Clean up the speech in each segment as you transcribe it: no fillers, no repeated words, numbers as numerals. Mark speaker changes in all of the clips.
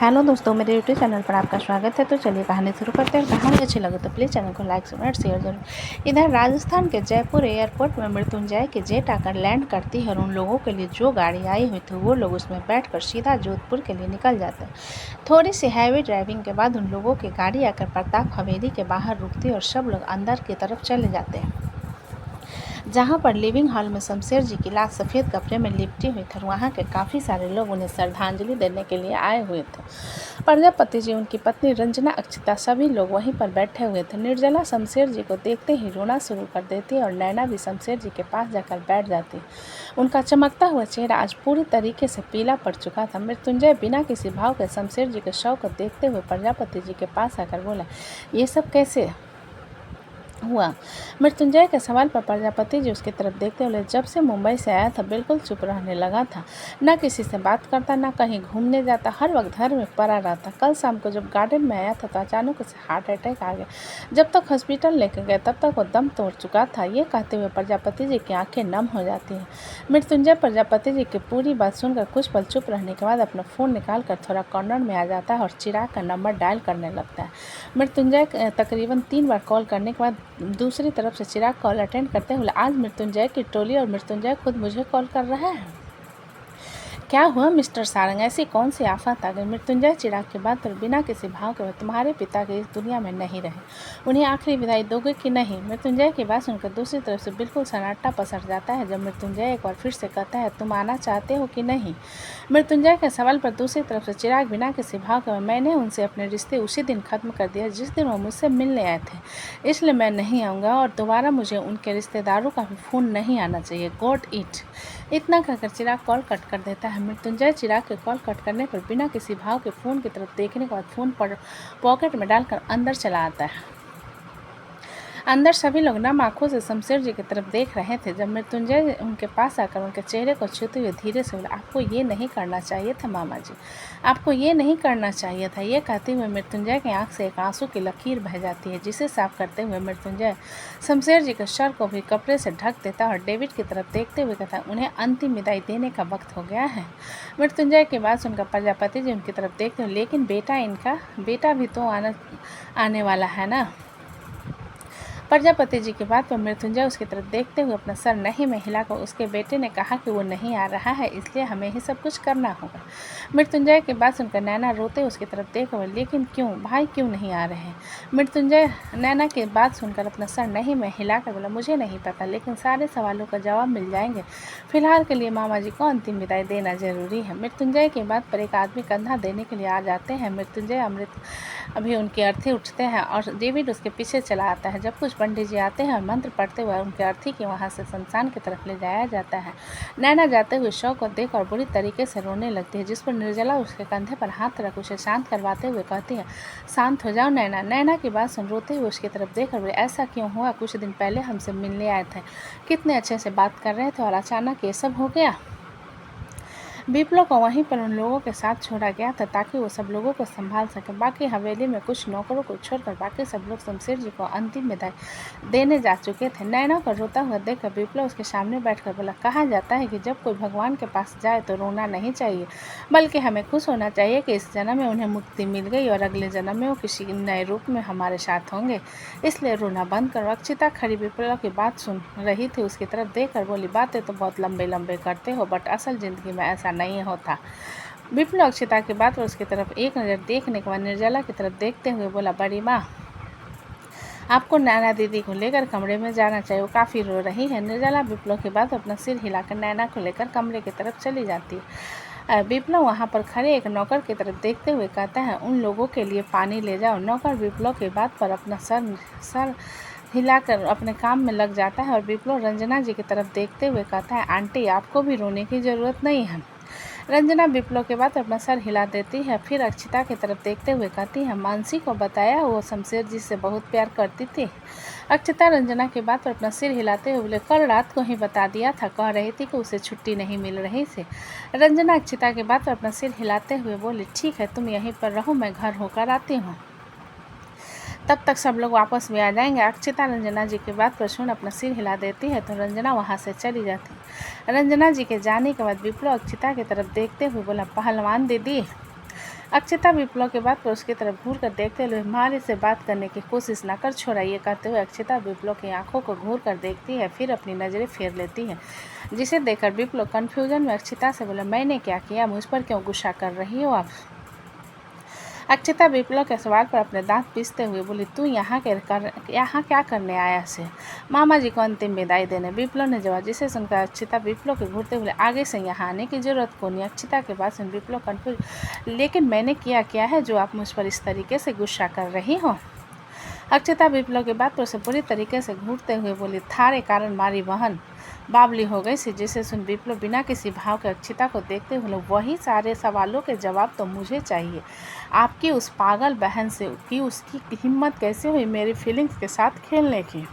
Speaker 1: Hello दोस्तों, मेरे YouTube channel पर आपका स्वागत है। तो चलिए कहानी शुरू करते हैं। कहानी अच्छी लगे तो प्लीज़ चैनल को लाइक और शेयर जरूर। इधर राजस्थान के जयपुर एयरपोर्ट में मृत्युंजय की जेट आकर लैंड करती है और उन लोगों के लिए जो गाड़ी आई हुई थी वो लोग उसमें बैठकर सीधा जोधपुर के लिए निकल जाते हैं। थोड़ी सी हैवी ड्राइविंग के बाद उन लोगों की गाड़ी आकर प्रताप हवेली के बाहर रुकती है और सब लोग अंदर की तरफ चले जाते हैं, जहाँ पर लिविंग हॉल में शमशेर जी की लाश सफ़ेद कपड़े में लिपटी हुई थी। वहाँ के काफ़ी सारे लोग उन्हें श्रद्धांजलि देने के लिए आए हुए थे। प्रजापति जी, उनकी पत्नी रंजना, अक्षिता, सभी लोग वहीं पर बैठे हुए थे। निर्जला शमशेर जी को देखते ही रोना शुरू कर देती है और नैना भी शमशेर जी के पास जाकर बैठ जाती है। उनका चमकता हुआ चेहरा आज पूरी तरीके से पीला पड़ चुका था। मृत्युंजय बिना किसी भाव के शमशेर जी के शव को देखते हुए प्रजापति जी के पास आकर बोला, ये सब कैसे हुआ? मृत्युंजय के सवाल पर प्रजापति जी उसकी तरफ देखते हुए, जब से मुंबई से आया था बिल्कुल चुप रहने लगा था, ना किसी से बात करता, ना कहीं घूमने जाता, हर वक्त घर में पड़ा रहता। कल शाम को जब गार्डन में आया था तो अचानक उसे हार्ट अटैक आ गया। जब तक हॉस्पिटल लेकर गए तब तक वो दम तोड़ चुका था। ये कहते हुए प्रजापति जी की आंखें नम हो जाती हैं। मृत्युंजय प्रजापति जी की पूरी बात सुनकर कुछ पल चुप रहने के बाद अपना फ़ोन निकाल कर थोड़ा कॉर्नर में आ जाता है और चिराग का नंबर डायल करने लगता है। मृत्युंजय तकरीबन 3 बार कॉल करने के बाद दूसरी तरफ से चिराग कॉल अटेंड करते हुए, आज मृत्युंजय की टोली और मृत्युंजय खुद मुझे कॉल कर रहा है। क्या हुआ मिस्टर सारंग, ऐसी कौन सी आफत आ गई? मृत्युंजय चिराग की बात पर बिना किसी भाव के, तुम्हारे पिता के इस दुनिया में नहीं रहे, उन्हें आखिरी विदाई दोगे कि नहीं? मृत्युंजय की बात सुनकर दूसरी तरफ से बिल्कुल सन्नाटा पसर जाता है। जब मृत्युंजय एक बार फिर से कहता है, तुम आना चाहते हो कि नहीं? मृत्युंजय के सवाल पर दूसरी तरफ से चिराग बिना किसी भाव के, मैंने उनसे अपने रिश्ते उसी दिन खत्म कर दिया जिस दिन वो मुझसे मिलने आए थे, इसलिए मैं नहीं आऊँगा और दोबारा मुझे उनके रिश्तेदारों का भी फ़ोन नहीं आना चाहिए। Got it. इतना कहकर चिराग कॉल कट कर देता है। मृत्युंजय चिराग के कॉल कट करने पर बिना किसी भाव के फ़ोन की तरफ देखने के बाद फ़ोन पर पॉकेट में डालकर अंदर चला आता है। अंदर सभी लोग नम आंखों से शमशेर जी की तरफ देख रहे थे। जब मृत्युंजय उनके पास आकर उनके चेहरे को छूते हुए धीरे से बोला, आपको ये नहीं करना चाहिए था मामा जी, आपको ये नहीं करना चाहिए था। ये कहते हुए मृत्युंजय की आंख से एक आंसू की लकीर बह जाती है, जिसे साफ करते हुए मृत्युंजय शमशेर जी के सर को भी कपड़े से ढक देता और डेविड की तरफ देखते हुए कहता, उन्हें अंतिम विदाई देने का वक्त हो गया है। मृत्युंजय की बात सुनकर प्रजापति जी उनकी तरफ देखते हुए, लेकिन इनका बेटा भी तो आने वाला है ना? प्रजापति जी की बात पर मृत्युंजय उसकी तरफ देखते हुए अपना सर नहीं में हिलाकर, उसके बेटे ने कहा कि वो नहीं आ रहा है, इसलिए हमें ही सब कुछ करना होगा। मृत्युंजय की बात सुनकर नैना रोते उसकी तरफ देख हुए, लेकिन क्यों भाई, क्यों नहीं आ रहे हैं? मृत्युंजय नैना की बात सुनकर अपना सर नहीं में हिलाकर बोला, मुझे नहीं पता, लेकिन सारे सवालों का जवाब मिल जाएंगे। फिलहाल के लिए मामा जी को अंतिम विदाई देना जरूरी है। मृत्युंजय की बात पर एक आदमी कंधा देने के लिए आ जाते हैं। मृत्युंजय अभी उनके अर्थी उठते हैं और डेविड उसके पीछे चला आता है। जब कुछ पंडित जी आते हैं और मंत्र पढ़ते हुए उनके अर्थी की वहाँ से शमशान की तरफ ले जाया जाता है। नैना जाते हुए शव को देख और बुरी तरीके से रोने लगती है, जिस पर निर्जला उसके कंधे पर हाथ रख उसे शांत करवाते हुए कहती है, शांत हो जाओ नैना। नैना की बात सुन रोते हुए उसकी तरफ देख और ऐसा क्यों हुआ? कुछ दिन पहले हमसे मिलने आए थे, कितने अच्छे से बात कर रहे थे और अचानक ये सब हो गया। विप्लव को वहीं पर उन लोगों के साथ छोड़ा गया था ताकि वो सब लोगों को संभाल सके। बाकी हवेली में कुछ नौकरों को छोड़कर बाकी सब लोग शमशेर जी को अंतिम विदाई देने जा चुके थे। नैना को रोता हुआ देखकर विप्लव उसके सामने बैठकर बोला, कहा जाता है कि जब कोई भगवान के पास जाए तो रोना नहीं चाहिए, बल्कि हमें खुश होना चाहिए कि इस जन्म में उन्हें मुक्ति मिल गई और अगले जन्म में वो किसी नए रूप में हमारे साथ होंगे, इसलिए रोना बंद करो। अक्षिता खड़ी विप्लव की बात सुन रही थी, उसकी तरफ देखकर बोली, बातें तो बहुत लंबे लंबे करते हो, बट असल ज़िंदगी में ऐसा नहीं होता। विप्लव अक्षिता की बात पर उसकी तरफ एक नज़र देखने के बाद निर्जला की तरफ देखते हुए बोला, बड़ी माँ, आपको नैना दीदी को लेकर कमरे में जाना चाहिए, वो काफ़ी रो रही है। निर्जला विप्लव की बात अपना सिर हिलाकर नैना को लेकर कमरे की तरफ चली जाती है। विप्लव वहाँ पर खड़े एक नौकर की तरफ देखते हुए कहता है, उन लोगों के लिए पानी ले जाओ। नौकर विप्लव की बात पर अपना सर हिलाकर अपने काम में लग जाता है और विप्लव रंजना जी की तरफ देखते हुए कहता है, आंटी, आपको भी रोने की ज़रूरत नहीं है। रंजना विप्लव के बाद अपना सर हिला देती है, फिर अक्षिता की तरफ देखते हुए कहती है, मानसी को बताया वो शमशेर जी से बहुत प्यार करती थी। अक्षिता रंजना के बाद अपना सिर हिलाते हुए बोले, कल रात को ही बता दिया था, कह रही थी कि उसे छुट्टी नहीं मिल रही थी। रंजना अक्षिता के बाद अपना सिर हिलाते हुए बोली, ठीक है, तुम यहीं पर रहो, मैं घर होकर आती हूँ, तब तक सब लोग वापस भी आ जाएंगे। अक्षिता रंजना जी की बात पर सुन अपना सिर हिला देती है तो रंजना वहाँ से चली जाती है। रंजना जी के जाने के बाद विप्लव अक्षिता की तरफ देखते हुए बोला, पहलवान दीदी, अक्षिता विप्लव के बाद पर उसकी तरफ घूर कर देखते हुए मारे से बात करने की कोशिश न कर छोड़ा। ये कहते हुए अक्षिता विप्लव की आंखों को घूर कर देखती है, फिर अपनी नज़रें फेर लेती है, जिसे देखकर विप्लव कन्फ्यूजन में अक्षिता से बोला, मैंने क्या किया, मुझ पर क्यों गुस्सा कर रही हो आप? अक्षिता विप्लव के सवाल पर अपने दांत पीसते हुए बोली, तू यहाँ क्या करने आया से? मामा जी को अंतिम विदाई देने, विप्लव ने जवाब, जिसे सुनकर अक्षिता विप्लव के घूरते हुए, आगे से यहाँ आने की जरूरत को नहीं। अक्षिता के बाद सुन विप्लव कन्फ्यूज, लेकिन मैंने क्या है जो आप मुझ पर इस तरीके से गुस्सा कर रही हो? अक्षिता विप्लव के बाद पर उसे पूरी तरीके से घूरते हुए बोली, थारे कारण मारी बहन बावली हो गई थी। जिसे सुन विप्लव बिना किसी भाव के अक्षिता को देखते हुए, वही सारे सवालों के जवाब तो मुझे चाहिए। आपकी उस पागल बहन से की उसकी हिम्मत कैसे हुई मेरी फीलिंग्स के साथ खेलने की?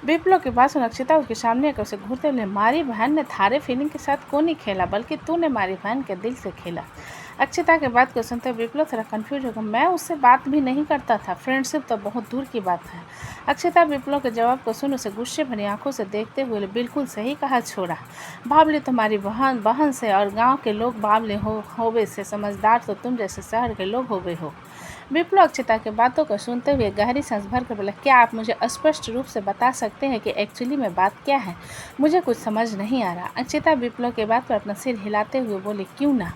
Speaker 1: विप्लव के बाद सुन अक्षिता उसके सामने आकर उसे घूरते हुए, मारी बहन ने थारे फीलिंग के साथ कौन नहीं खेला, बल्कि तूने मारी बहन के दिल से खेला। अक्षिता के बात को सुनते विप्लव थोड़ा कंफ्यूज हो गया, मैं उससे बात भी नहीं करता था, फ्रेंडशिप तो बहुत दूर की बात है। अक्षिता विप्लव के जवाब को सुन उसे गुस्से भरी आंखों से देखते हुए, बिल्कुल सही कहा छोड़ा, बावली तुम्हारी बहन से और गांव के लोग बावले होवे से, समझदार तो तुम जैसे शहर के लोग हो गए हो। विप्लव अक्षिता के बातों को सुनते हुए गहरी सांस भरकर बोला, क्या आप मुझे स्पष्ट रूप से बता सकते हैं कि एक्चुअली में बात क्या है? मुझे कुछ समझ नहीं आ रहा। अक्षिता विप्लव के बात पर अपना सिर हिलाते हुए बोली, क्यों ना,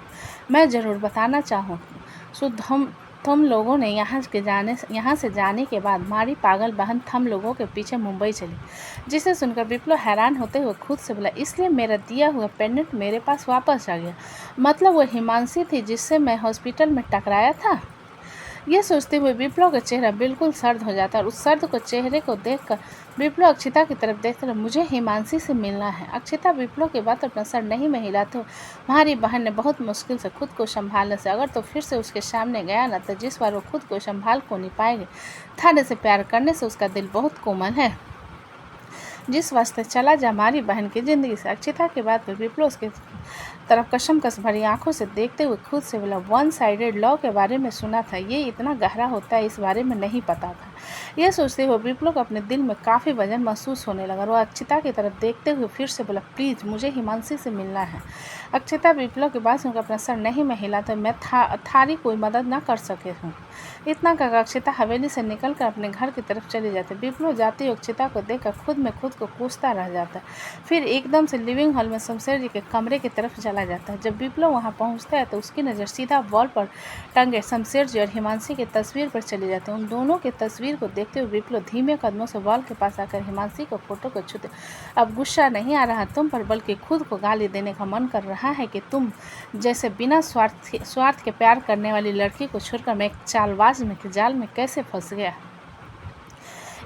Speaker 1: मैं ज़रूर बताना चाहूँ। तुम लोगों ने यहाँ से जाने के बाद मारी पागल बहन थम लोगों के पीछे मुंबई चली। जिसे सुनकर विप्लव हैरान होते हुए खुद से बोला, इसलिए मेरा दिया हुआ पेंडेंट मेरे पास वापस आ गया? मतलब वो हिमांशी थी जिससे मैं हॉस्पिटल में टकराया था? ये सोचते हुए विप्लव का चेहरा बिल्कुल सर्द हो जाता है और उस सर्द को चेहरे को देखकर विप्लव अक्षिता की तरफ देखते रहे, मुझे हिमांशी से मिलना है। अक्षिता विप्लव के बाद अपना सर नहीं में हिलाते हुए, हमारी बहन ने बहुत मुश्किल से खुद को संभालने से, अगर तो फिर से उसके सामने गया ना तो जिस बार वो खुद को संभाल को नहीं पाएगी। थाने से प्यार करने से उसका दिल बहुत कोमल है, जिस वास्ते चला जा हमारी बहन की ज़िंदगी से। अक्षिता के बाद फिर विप्लव उसके तरफ कशमकश भरी आंखों से देखते हुए खुद से बोला, वन साइडेड लव के बारे में सुना था, ये इतना गहरा होता है इस बारे में नहीं पता था। यह सोचते हुए विप्लव को अपने दिल में काफ़ी वजन महसूस होने लगा। वो अक्षिता की तरफ देखते हुए फिर से बोला, प्लीज़ मुझे हिमांशी से मिलना है। अक्षिता विप्लव के बाद सुनकर अपना सर नहीं में हिलाते, मैं थारी कोई मदद ना कर सके हूँ। इतना कहकर अक्षिता हवेली से निकलकर अपने घर की तरफ चली जाती। विप्लव जाती हुई अक्षिता को देखकर खुद में खुद को कोसता रह जाता, फिर एकदम से लिविंग हॉल में शमशेर जी के कमरे की तरफ चला जाता है। जब विप्लव वहां पहुंचता है तो उसकी नज़र सीधा वॉल पर टंगे शमशेर जी और हिमांशी की तस्वीर पर चली जाती है। उन दोनों की तस्वीर को देखते हुए विप्लव धीमे कदमों से वॉल के पास आकर हिमांशी को फोटो को छूते, अब गुस्सा नहीं आ रहा तुम पर, बल्कि खुद को गाली देने का मन कर रहा है कि तुम जैसे बिना स्वार्थ के प्यार करने वाली लड़की को छोड़कर मैं एक चालबाज में के जाल में कैसे फंस गया।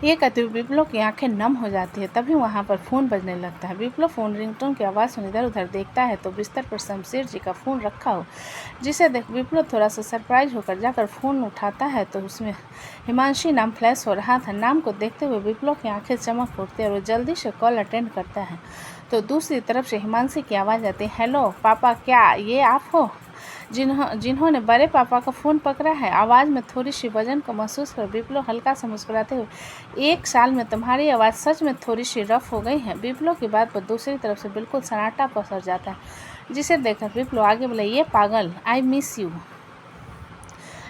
Speaker 1: ये कहते हुए विप्लव की आंखें नम हो जाती है। तभी वहाँ पर फ़ोन बजने लगता है। विप्लव फ़ोन रिंगटोन की आवाज़ सुन इधर उधर देखता है तो बिस्तर पर शमशेर जी का फ़ोन रखा हो, जिसे देख विप्लव थोड़ा सा सरप्राइज होकर जाकर फ़ोन उठाता है तो उसमें हिमांशी नाम फ्लैश हो रहा था। नाम को देखते हुए विप्लव की आंखें चमक उठती है और वो जल्दी से कॉल अटेंड करता है तो दूसरी तरफ से हिमांशी की आवाज़ आती है, हेलो पापा, क्या ये आप हो जिन्होंने बड़े पापा का फ़ोन पकड़ा है? आवाज़ में थोड़ी सी वजन को महसूस कर विप्लव हल्का सा मुस्कुराते हुए, 1 साल में तुम्हारी आवाज़ सच में थोड़ी सी रफ हो गई है। विप्लव की बात पर दूसरी तरफ से बिल्कुल सन्नाटा पसर जाता है, जिसे देखकर विप्लव आगे बोला, ये पागल, आई मिस यू।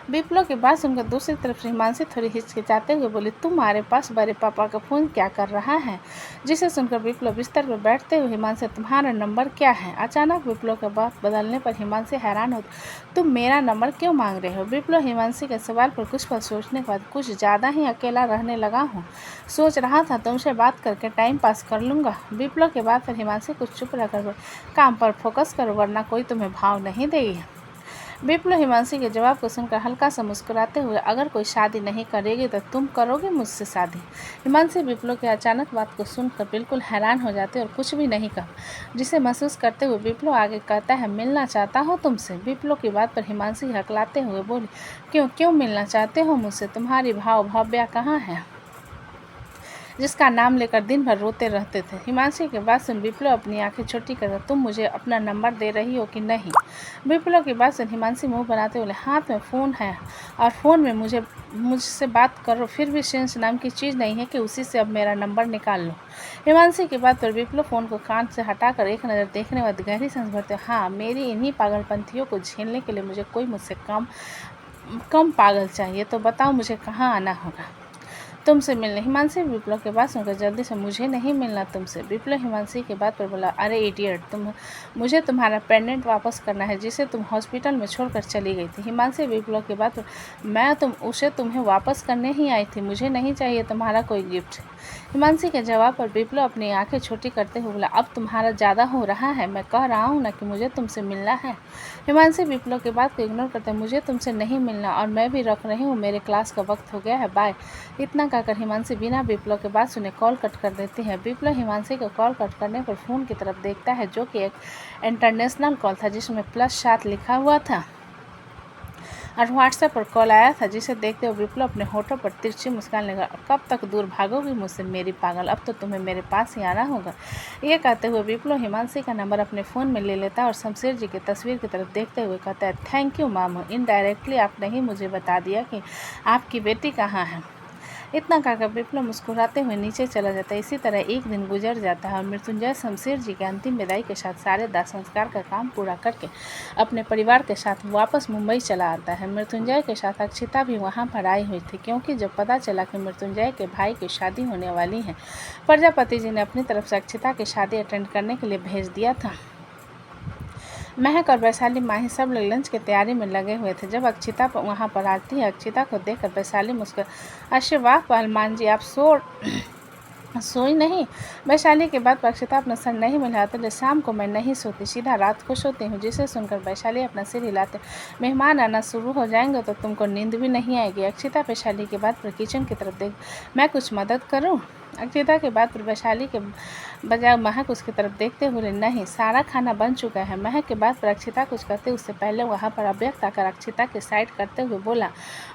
Speaker 1: विप्लव के बाद सुनकर दूसरी तरफ से हिमांशी थोड़ी हिचकिचाते हुए बोली, तुम्हारे पास बड़े पापा का फ़ोन क्या कर रहा है? जिसे सुनकर विप्लव बिस्तर पर बैठते हुए, हिमांशी तुम्हारा नंबर क्या है? अचानक विप्लव के बात बदलने पर हिमांशी हैरान हो, तुम मेरा नंबर क्यों मांग रहे हो? विप्लव हिमांशी के सवाल पर कुछ पल सोचने के बाद, कुछ ज़्यादा ही अकेला रहने लगा हूँ, सोच रहा था तुमसे बात करके टाइम पास कर लूँगा। विप्लव के बाद फिर हिमांशी कुछ चुप रहकर काम पर फोकस करो वरना कोई तुम्हें भाव नहीं देगी। विप्लव हिमांशी के जवाब को सुनकर हल्का सा मुस्कुराते हुए, अगर कोई शादी नहीं करेगी तो तुम करोगे मुझसे शादी? हिमांशी विप्लव के अचानक बात को सुनकर बिल्कुल हैरान हो जाते और कुछ भी नहीं कहा, जिसे महसूस करते हुए विप्लव आगे कहता है, मिलना चाहता हो तुमसे? विप्लव की बात पर हिमांशी हकलाते हुए बोली, क्यों मिलना चाहते हो मुझसे? तुम्हारी भाव भव्या कहाँ है? जिसका नाम लेकर दिन भर रोते रहते थे। हिमांशी की बात सुन विप्लव अपनी आंखें छोटी कर, तुम मुझे अपना नंबर दे रही हो कि नहीं? विप्लव की बात सुन हिमांशी मुंह बनाते बोले, हाथ में फ़ोन है और फ़ोन में मुझसे बात करो, फिर भी सेंस नाम की चीज़ नहीं है कि उसी से अब मेरा नंबर निकाल लो। हिमांशी की बात पर विप्लव फ़ोन को कान से हटाकर एक नज़र देखने बाद गहरी सांस भरते, हाँ, मेरी इन्हीं पागलपंथियों को झेलने के लिए मुझे कोई मुझसे कम पागल चाहिए। तो बताओ मुझे कहाँ आना होगा तुमसे मिलने? हिमांशी विप्लव के बात सुनकर जल्दी से, मुझे नहीं मिलना तुमसे। विप्लव हिमांशी की बात पर बोला, अरे इडियट, मुझे तुम्हारा पेंडेंट वापस करना है जिसे तुम हॉस्पिटल में छोड़कर चली गई थी। हिमांशी विप्लव की बात पर, उसे तुम्हें वापस करने ही आई थी, मुझे नहीं चाहिए तुम्हारा कोई गिफ्ट। हिमांशी के जवाब पर विप्लव अपनी आंखें छोटी करते हुए बोला, अब तुम्हारा ज़्यादा हो रहा है, मैं कह रहा हूँ ना कि मुझे तुमसे मिलना है। हिमांशी विप्लव की बात को इग्नोर करते, मुझे तुमसे नहीं मिलना और मैं भी रख रही हूँ, मेरे क्लास का वक्त हो गया है, बाय। इतना कहकर हिमांशी बिना विप्लव के बात सुने कॉल कट कर देती है। विप्लव हिमांशी को कॉल कट करने पर फ़ोन की तरफ देखता है, जो कि एक इंटरनेशनल कॉल था जिसमें +7 लिखा हुआ था और व्हाट्सएप पर कॉल आया था, जिसे देखते हुए विप्लव अपने होठों पर तिरछी मुस्कान लगा, कब तक दूर भागोगी मुझसे मेरी पागल, अब तो तुम्हें मेरे पास ही आना होगा। ये कहते हुए विप्लव हिमांशी का नंबर अपने फ़ोन में ले लेता है और शमशेर जी की तस्वीर की तरफ देखते हुए कहता है, थैंक यू मामू, इनडायरेक्टली आपने ही मुझे बता दिया कि आपकी बेटी कहाँ है। इतना कहकर विप्लव मुस्कुराते हुए नीचे चला जाता है। इसी तरह एक दिन गुजर जाता है और मृत्युंजय शमशेर जी के अंतिम विदाई के साथ सारे दाह संस्कार का काम पूरा करके अपने परिवार के साथ वापस मुंबई चला आता है। मृत्युंजय के साथ अक्षिता भी वहां पर आई हुई थी, क्योंकि जब पता चला कि मृत्युंजय के भाई की शादी होने वाली है, प्रजापति जी ने अपनी तरफ से अक्षिता की शादी अटेंड करने के लिए भेज दिया था। महक और वैशाली माही सब लोग लंच की तैयारी में लगे हुए थे। जब अक्षिता वहाँ पर आती है, अक्षिता को देखकर वैशाली मुस्कुरा, अरे वाह पहलवान जी, आप सोई नहीं? वैशाली के बाद अक्षिता अपना सर नहीं मिलाते, तो शाम को मैं नहीं सोती, सीधा रात को सोती हूँ। जिसे सुनकर वैशाली अपना सिर हिलाते, मेहमान आना शुरू हो जाएंगे तो तुमको नींद भी नहीं आएगी। अक्षिता वैशाली के बाद पर किचन की तरफ देख, मैं कुछ मदद करूँ? अक्षिता के बाद पर वैशाली के बजाय महक उसकी तरफ देखते हुए, नहीं, सारा खाना बन चुका है। महक के बाद पर अक्षिता कुछ कहते उससे पहले वहाँ पर अव्यक्त आकर अक्षिता के साइड करते हुए बोला,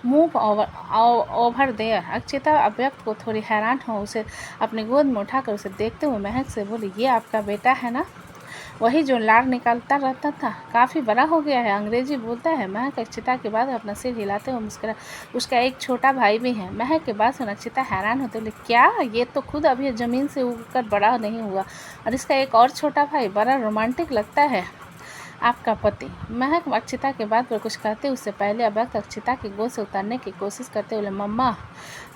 Speaker 1: मूव ओवर देयर। अक्षिता अव्यक्त को थोड़ी हैरान हो उसे अपनी गोद में उठाकर उसे देखते हुए महक से बोली, ये आपका बेटा है ना, वही जो लार निकालता रहता था, काफ़ी बड़ा हो गया है, अंग्रेजी बोलता है। महक अक्षिता के बाद अपना सिर हिलाते हुए मुस्कुरा, उसका एक छोटा भाई भी है। महक के बाद सुन अक्षिता हैरान होते बोले, क्या, ये तो खुद अभी ज़मीन से उगकर बड़ा नहीं हुआ और इसका एक और छोटा भाई, बड़ा रोमांटिक लगता है आपका पति। महक अक्षिता के बाद पर कुछ कहते उससे पहले अव्यक्त अक्षिता की गोद से उतारने की कोशिश करते हुए, मम्मा।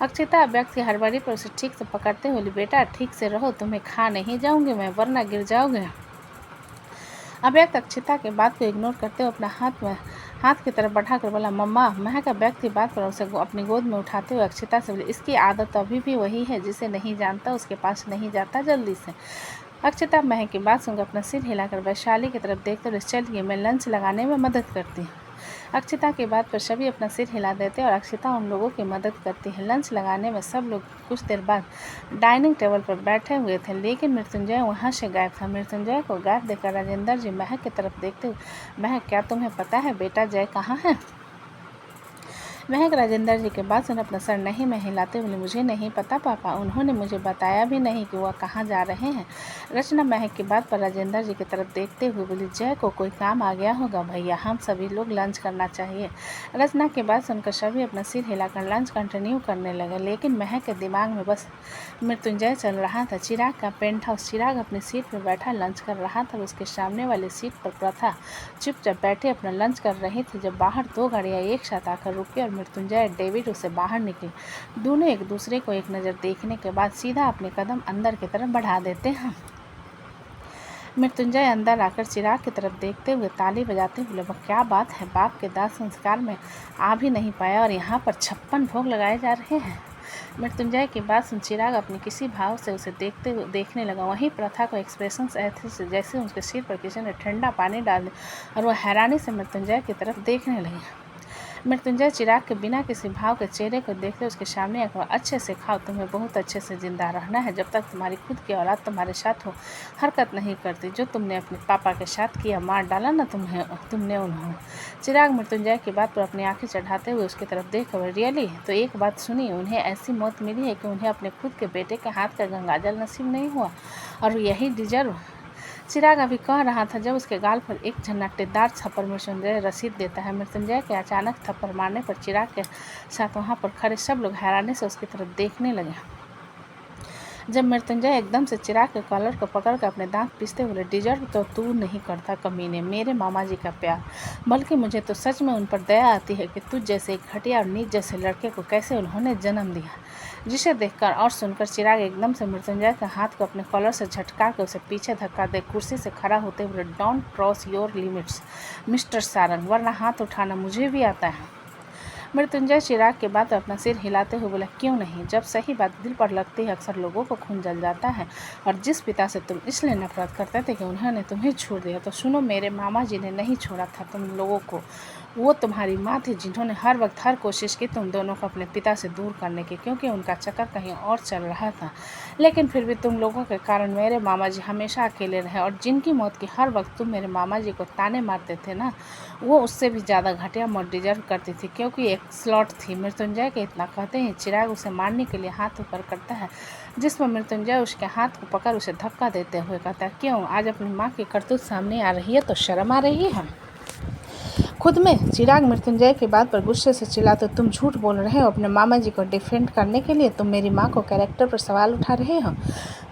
Speaker 1: अक्षिता अव्यक्त की हड़बड़ी पर उसे ठीक से पकड़ते हुए, बेटा ठीक से रहो, तुम्हें खा नहीं जाऊंगी मैं, वरना गिर जाओगे। अव्यक्त अक्षिता के बात को इग्नोर करते हुए अपना हाथ की तरफ बढ़ाकर बोला, मम्मा। महक अव्यक्त की बात पर उसे अपनी गोद में उठाते हुए अक्षिता से बोली, इसकी आदत अभी भी वही है, जिसे नहीं जानता उसके पास नहीं जाता जल्दी से। अक्षिता महक की बात सुनकर अपना सिर हिलाकर वैशाली की तरफ देखते हुए, चलिए मैं लंच लगाने में मदद करती हूँ। अक्षिता की बात पर सभी अपना सिर हिला देते हैं और अक्षिता उन लोगों की मदद करती है। लंच लगाने में सब लोग कुछ देर बाद डाइनिंग टेबल पर बैठे हुए थे, लेकिन मृत्युंजय वहाँ से गायब था। मृत्युंजय को गायब देखकर राजेंद्र जी महक की तरफ देखते हुए, महक, क्या तुम्हें पता है बेटा जय कहाँ है? महक राजेंद्र जी के बाद सुन अपना सर नहीं में हिलाते बोले, मुझे नहीं पता पापा, उन्होंने मुझे बताया भी नहीं कि वह कहाँ जा रहे हैं। रचना महक की बात पर राजेंद्र जी की तरफ देखते हुए बोली, जय को कोई काम आ गया होगा भैया, हम सभी लोग लंच करना चाहिए। रचना की बात सुनकर सभी अपना सिर हिलाकर लंच कंटिन्यू करने लगे, लेकिन महक के दिमाग में बस मृत्युंजय चल रहा था। चिराग का पेंट हाउस। चिराग अपनी सीट पर बैठा लंच कर रहा था, उसके सामने वाली सीट पर प्रथा चुपचाप बैठे अपना लंच कर रही थी, जब बाहर 2 गाड़ियाँ एक साथ आकर रुकी और मृत्युंजय डेविड उसे बाहर निकले। दोनों एक दूसरे को एक नज़र देखने के बाद सीधा अपने कदम अंदर की तरफ बढ़ा देते हैं। मृत्युंजय अंदर आकर चिराग की तरफ देखते हुए ताली बजाते हुए बोले, क्या बात है, बाप के दाह संस्कार में आ भी नहीं पाया और यहाँ पर 56 भोग लगाए जा रहे हैं। मृत्युंजय की बात सुन चिराग अपने किसी भाव से उसे देखने लगा। वहीं प्रथा को एक्सप्रेशन ऐसे जैसे उसके सिर पर किसी ने ठंडा पानी डाल दिया और वह हैरानी से मृत्युंजय की तरफ देखने लगी। मृत्युंजय चिराग के बिना किसी भाव के चेहरे को देखते उसके सामने आकर, अच्छे से खाओ, तुम्हें बहुत अच्छे से जिंदा रहना है। जब तक तुम्हारी खुद की औलाद तुम्हारे साथ हो हरकत नहीं करती। जो तुमने अपने पापा के साथ किया, मार डाला ना तुमने उन्होंने। चिराग मृत्युंजय की बात पर अपनी आंखें चढ़ाते हुए उसकी तरफ देख, रियली? तो एक बात सुनिए, उन्हें ऐसी मौत मिली है कि उन्हें अपने खुद के बेटे के हाथ का गंगाजल नसीब नहीं हुआ, और यही डिजर्व। चिराग अभी कह रहा था जब उसके गाल पर एक झन्नटेदार थप्पड़ मृत्युंजय रसीद देता है। मृत्युंजय के अचानक थप्पड़ मारने पर चिराग के साथ वहां पर खड़े सब लोग हैरानी से उसकी तरफ देखने लगे। जब मृत्युंजय एकदम से चिराग के कॉलर को पकड़कर अपने दांत पीसते बोले, डिजर्व तो तू नहीं करता कमीने मेरे मामा जी का प्यार, बल्कि मुझे तो सच में उन पर दया आती है कि तुझ जैसे एक घटिया और नीच जैसे लड़के को कैसे उन्होंने जन्म दिया। जिसे देखकर और सुनकर चिराग एकदम से मृत्युंजय के हाथ को अपने कॉलर से झटका कर उसे पीछे धक्का दे कुर्सी से खड़ा होते हुए, don't cross your limits mister Sarang, वरना हाथ उठाना मुझे भी आता है। मृत्युंजय चिराग के बाद अपना सिर हिलाते हुए बोला, क्यों नहीं, जब सही बात दिल पर लगती है अक्सर लोगों को खून जल जाता है। और जिस पिता से तुम इसलिए नफरत करते थे कि उन्होंने तुम्हें छोड़ दिया, तो सुनो, मेरे मामा जी ने नहीं छोड़ा था तुम लोगों को। वो तुम्हारी माँ थी जिन्होंने हर वक्त हर कोशिश की तुम दोनों को अपने पिता से दूर करने की, क्योंकि उनका चक्कर कहीं और चल रहा था। लेकिन फिर भी तुम लोगों के कारण मेरे मामा जी हमेशा अकेले रहे, और जिनकी मौत की हर वक्त तुम मेरे मामा जी को ताने मारते थे ना, वो उससे भी ज़्यादा घटिया मौत डिजर्व करती थी, क्योंकि एक स्लॉट थी। मृत्युंजय के इतना कहते ही चिराग उसे मारने के लिए हाथ ऊपर करता है, जिसमें मृत्युंजय उसके हाथ को पकड़ उसे धक्का देते हुए कहता है, क्यों आज अपनी माँ की करतूत सामने आ रही है तो शर्म आ रही है खुद में? चिराग मृत्युंजय की बात पर गुस्से से चिल्लाते, तुम झूठ बोल रहे हो अपने मामा जी को डिफेंड करने के लिए, तुम मेरी माँ को कैरेक्टर पर सवाल उठा रहे हो।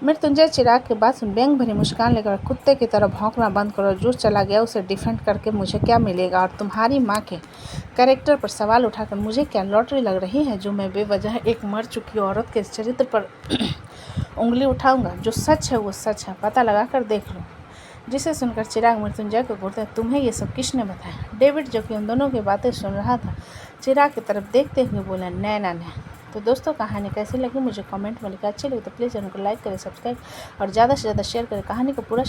Speaker 1: मृत्युंजय चिराग की बात सुन व्यंग भरी मुस्कान लेकर, कुत्ते की तरह भौंकना बंद करो, जो चला गया उसे डिफेंड करके मुझे क्या मिलेगा, और तुम्हारी माँ के कैरेक्टर पर सवाल उठाकर मुझे क्या लॉटरी लग रही है जो मैं बेवजह एक मर चुकी औरत के चरित्र पर उंगली उठाऊंगा? जो सच है वो सच है, पता लगा कर देख लो। जिसे सुनकर चिराग मृत्युंजय को घूरते, तुम्हें ये सब किसने बताया? डेविड, जो कि उन दोनों की बातें सुन रहा था, चिराग की तरफ देखते हुए बोला, नैना ने। तो दोस्तों, कहानी कैसी लगी मुझे कमेंट में लिखा। अच्छी लगी तो प्लीज़ चैनल को लाइक करें, सब्सक्राइब और ज़्यादा से ज़्यादा शेयर करें। कहानी को पूरा